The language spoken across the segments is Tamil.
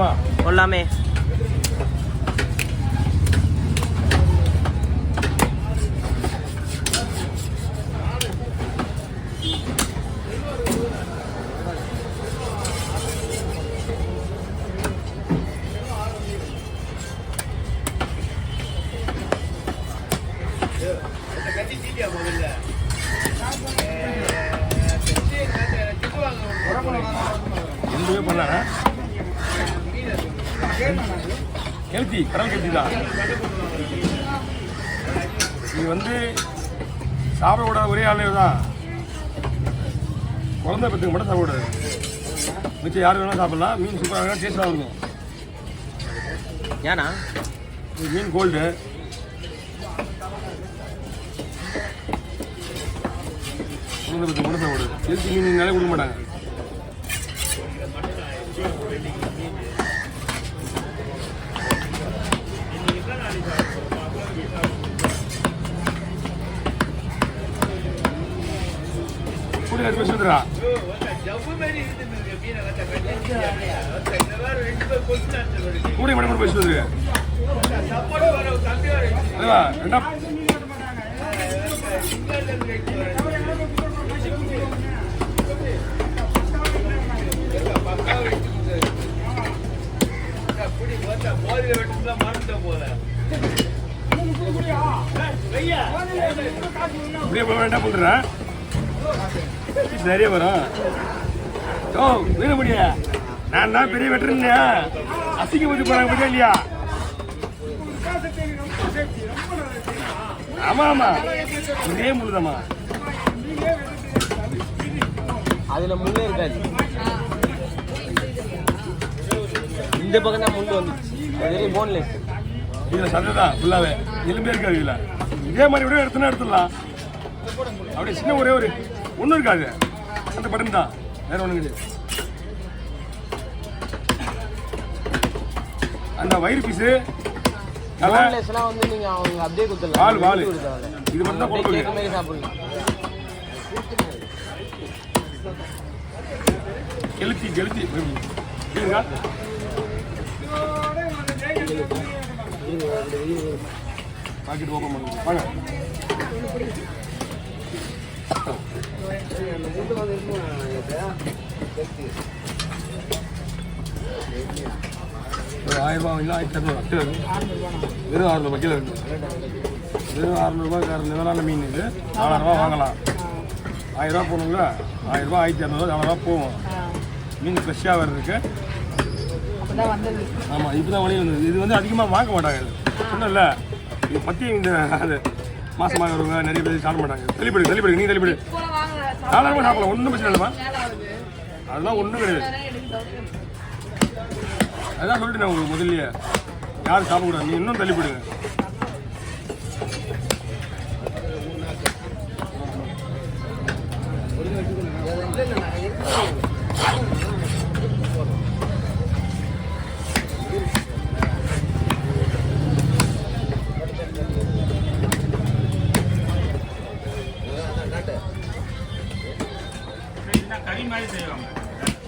போடலாமா? போடலாமே. எதுவுமே பண்ணல. கெளுத்தி, கடல் கெளுத்தி தான். இது வந்து சாப்பிடக்கூடாத ஒரே ஆளே தான். குழந்தை பத்துக்கு மட்டும் சாப்பிடக்கூடாது. மிச்சம் யார் வேணாலும் சாப்பிடலாம். மீன் சூப்பராக டேஸ்டாக இருக்கும். ஏன்னா இது மீன் கோல்டு. குழந்தை பத்துக்கு மட்டும் சாப்பிடுது. கெளுத்தி மீன் கொடுக்க மாட்டாங்க. பேசுறா கூட மணி பேசுறது வேண்டாம் போடுறேன். நிறைய வரும். ஓ வீண முடிய நான் தான் பெரிய வெட்டுறேன். அசிங்கப்பட்டு போறாங்க பத்தியா இல்லையா? ஆமா ஆமா ஒரே முள்ளுதாம்மா. அதுல முள்ளே இருக்காது. இந்த பக்கம் தான் முள்ளு வந்துச்சு. போன்லெஸ். இதுல சந்தை தான் ஃபுல்லாவே எலும்பே இருக்காது. இதுல இதே மாதிரி விட எடுத்துடலாம். அப்படியே சின்ன ஒரே ஒரு ஒன்றும் இருக்காது. அந்த பட்டன் தான், வேற ஒன்றும் கிடையாது. அந்த வயிறு பீஸு வந்து நீங்க அவங்க அப்படியே கொடுத்துடலாம். வால் இது மட்டும் தான் கொடுக்கணும். சாப்பிடலாம். கெளுத்தி இருக்கா? பாக்கெட் ஓப்பன் பண்ணுங்க வாங்க. ஒரு 1000 ரூபா இல்லை 1200 கிலோ இருக்கு. வெறும் 600 கிலோ இருக்கு. வெறும் 600 ரூபாய் நிலவான மீன் இது. 4000 ரூபா வாங்கலாம். 1000 ரூபா போகணுங்களா? 1000 ரூபா 1200 400 ரூபா போகும். மீன் ஃப்ரெஷ்ஷாக வேறு இருக்கு. ஆமாம் இப்போ தான் வழியில் வந்தது. இது வந்து அதிகமாக வாங்க மாட்டாங்க. இது ஒன்றும் இல்லை. இது பற்றி இந்த அது மாசமாக வருவாங்க. நிறைய பேர் சாப்பிட மாட்டாங்க. தள்ளிப்படு நீ தள்ளிப்படு. 4000 ரூபா சாப்பிடலாம். ஒன்றும் பிரச்சனை இல்லைம்மா. அதெல்லாம் ஒன்றும் கிடையாது. அதான் சொல்லிட்டு நான் உங்களுக்கு முதல்லையே யாரும் சாப்பிடக்கூடாது. நீ இன்னும் தள்ளிப்படுங்க.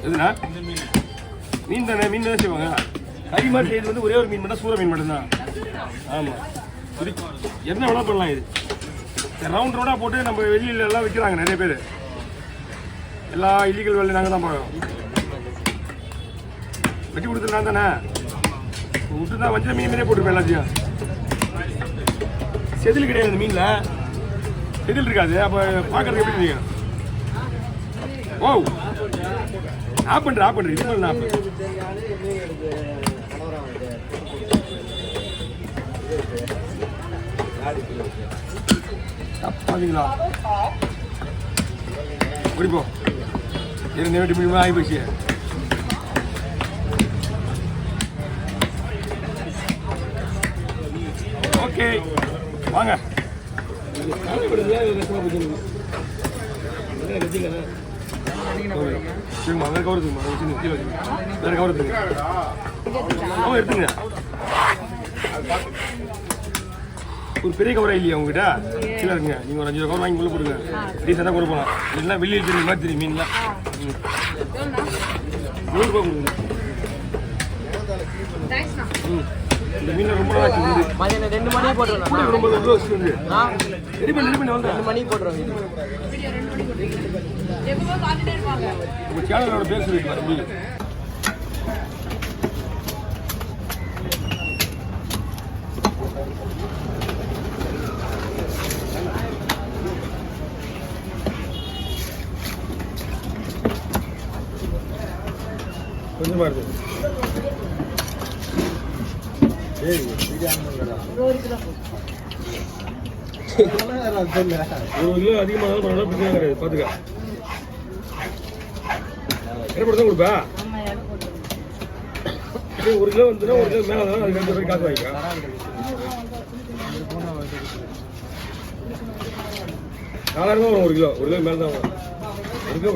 எதுனா மீன் தானே செய்வாங்க. கறி மாதிரி செய்யறது வந்து ஒரே ஒரு மீன் மட்டும், சூற மீன் மட்டும்தான். ஆமாம் என்ன வேணா பண்ணலாம். இது ரவுண்ட் ரவுண்டாக போட்டு நம்ம வெளியில எல்லாம் விற்கிறாங்க நிறைய பேர். எல்லா இல்லீகல் வேலையும் நாங்கள் தான் பார்க்குறோம். வெட்டி கொடுத்துருலாம் தானே விட்டு தான் வஞ்ச மீன் மாதிரியே போட்டுருப்பேன். எல்லாத்தையும் செதில் கிடையாது. அந்த மீனில் செதில் இருக்காது. அப்போ பார்க்கறதுக்கு எப்படி தெரியும்? ஓ ஆப் பண்ணுறேன் இது பண்ண ஆப் பார்த்தீங்களா? முடிப்போம். வெட்டி முடியுமா? ஆகி போச்சு. ஓகே வாங்க. எடுத்துங்க. ஒரு பெரிய கவரா இல்லையா உங்ககிட்ட? கீழே இருக்குங்க. நீங்கள் ஒரு 5 கவர் வாங்கி உள்ள போடுங்க. ரீசெண்டாக கூட போகலாம். இல்லைன்னா வெளியில் தெரியும் மாதிரி தெரியும் மீன்லாம். 100 ரூபா கொடுங்க. ம். இந்த மீன் ரொம்ப நாளாச்சு வந்து மதியானம் 2 மணிக்கு போட்டுருவோம். ரொம்ப கிலோ வந்து ரெடி பண்ணி வந்து 2 மணிக்கு போட்டுருவோம். உங்க சேனலோட பேர் சொல்லிட்டு வர மீன் கொஞ்சமா இருக்கு. ஒரு கிலோ அதிகமாக பண்ணா பிரச்சனை கிடையாது. பாத்துக்க என்ன தான் கொடுப்பா? ஒரு கிலோ வந்துன்னா ஒரு கிலோ மேலே தான் அதுக்கு போய் காசு வாங்கிக்க. $4000 வரும் ஒரு கிலோ மேலே தான் வரும். ஒரு கிலோ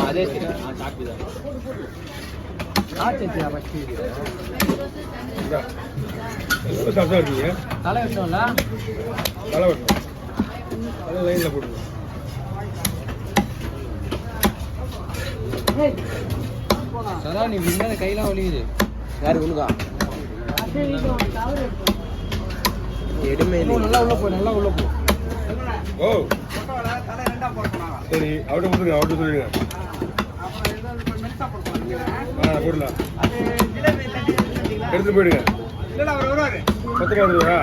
அதே சாப்பிதான் சாப்பிட்டா இருக்கீங்க. தலை வெட்டோம்ல, தலை வெட்டணும். அதை லைனில் போட்டுருங்க. சதா நீ முன்னாடி கையெல்லாம் ஒழியுது. யாரு உனக்கா? எடுமே நல்லா உள்ள போ. ஓ சரி, அவர்கிட்ட கொடுத்துருங்க. அவர்கிட்ட சொல்லிடுங்க. போடலாம், எடுத்து போயிடுங்க. 10 ரூபா.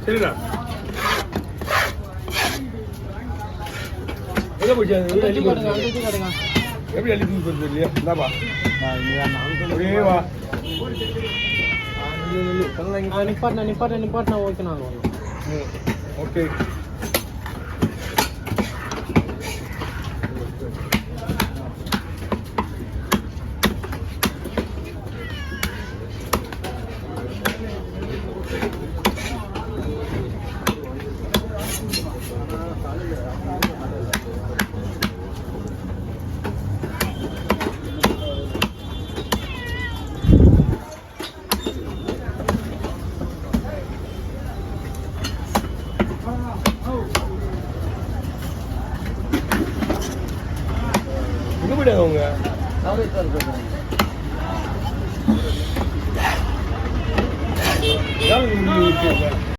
சரிண்ணா. எங்கே போச்சு? எப்படி அள்ளி தூக்கி போச்சு இல்லையா? இந்தாப்பா அப்படியே வா. நிப்பாட்டினா ஓகே. நான் ஓகே. எங்க போயிட்டாங்க அவங்க?